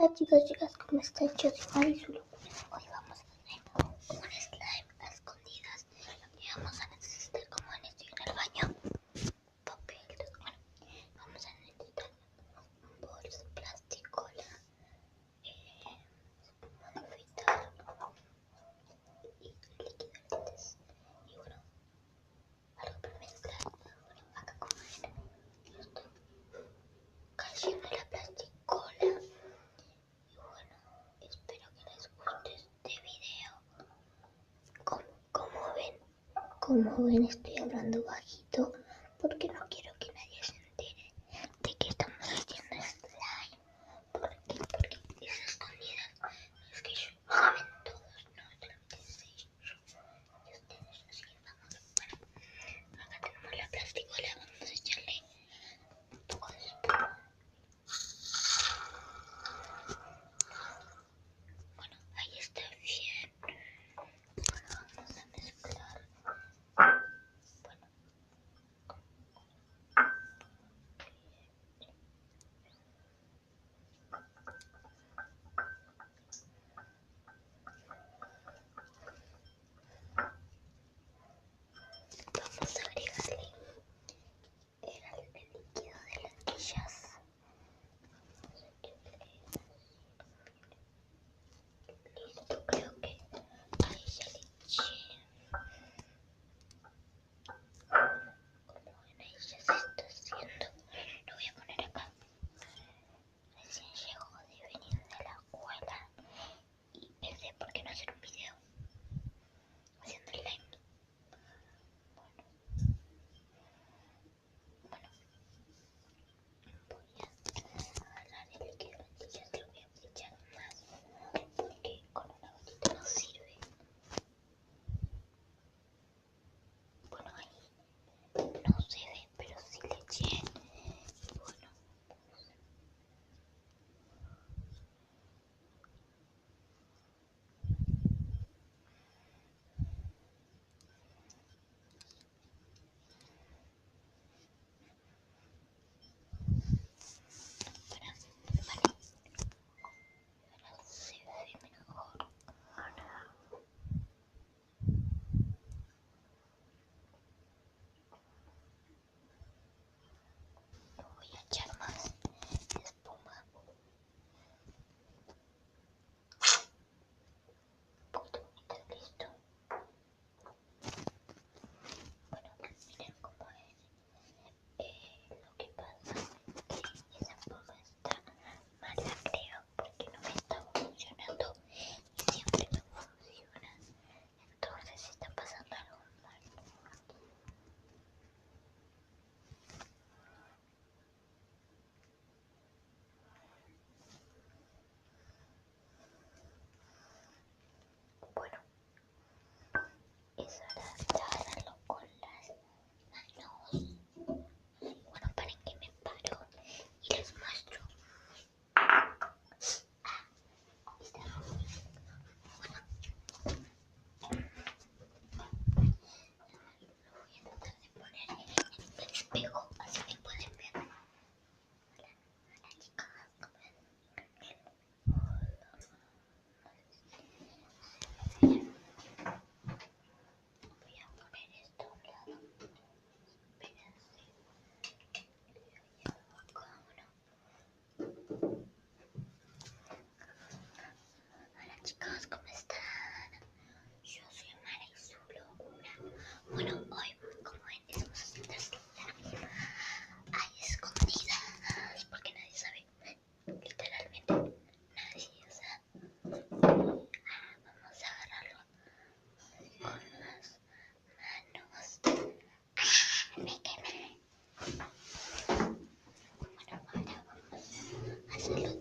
Hola chicas, ¿cómo están? Yo soy Marisol. Hoy vamos a hacer un slime a escondidas. Lo que vamos a necesitar, como estoy en el baño, papel. Bueno, vamos a necesitar un bolso, plástico, espuma de afeitar y líquido de lentes. Y bueno, algo para mezclar. Bueno, acá como ven, yo estoy cayendo la plasticola. Espero que les guste este video. Como ven, estoy hablando bajito porque no quiero que nadie se entere de que estamos haciendo slime. Porque es escondidas. Es que saben todos, no solamente sé yo y ustedes, así que vamos. Bueno, acá tenemos la plasticola, vamos a echarle un poco de espuma. Bueno, ahí está bien. Ahora vamos a mezclar. Bueno, vamos a agregarle el líquido de lentillas. Listo, creo que ahí ya le eché. Como ven, ahí ya se está haciendo. Lo voy a poner acá. Recién llegó de venir de la escuela y pensé, ¿por qué no hacer un video haciendo el slime? Bueno, voy a agarrar el líquido de lentillas, lo voy a echar más porque con una gotita no sirve. Bueno, ahí no se ve, pero sí le eché. Bueno, ahora se ve mejor. Voy a echar más espuma. Un poquito bonito, listo. Bueno, miren cómo es. Lo que pasa es que esa espuma está mala, creo, porque no me está funcionando y siempre me funciona. Entonces está pasando algo mal. Bueno, es hora de agarrarlo con las manos. Bueno, paren que me paro y les muestro. Lo voy a tratar de poner en el espejo, así que pueden ver. Hola chicas, ¿cómo ven? Voy a poner esto a un lado. Espérense. Hola chicos, ¿cómo están? Yo soy Marisol. Bueno, hoy, como ven, estamos haciendo slime ahí escondidas, porque nadie sabe, literalmente nadie, o sea, vamos a agarrarlo con las manos. Me quemé. Bueno, ahora vamos a hacerlo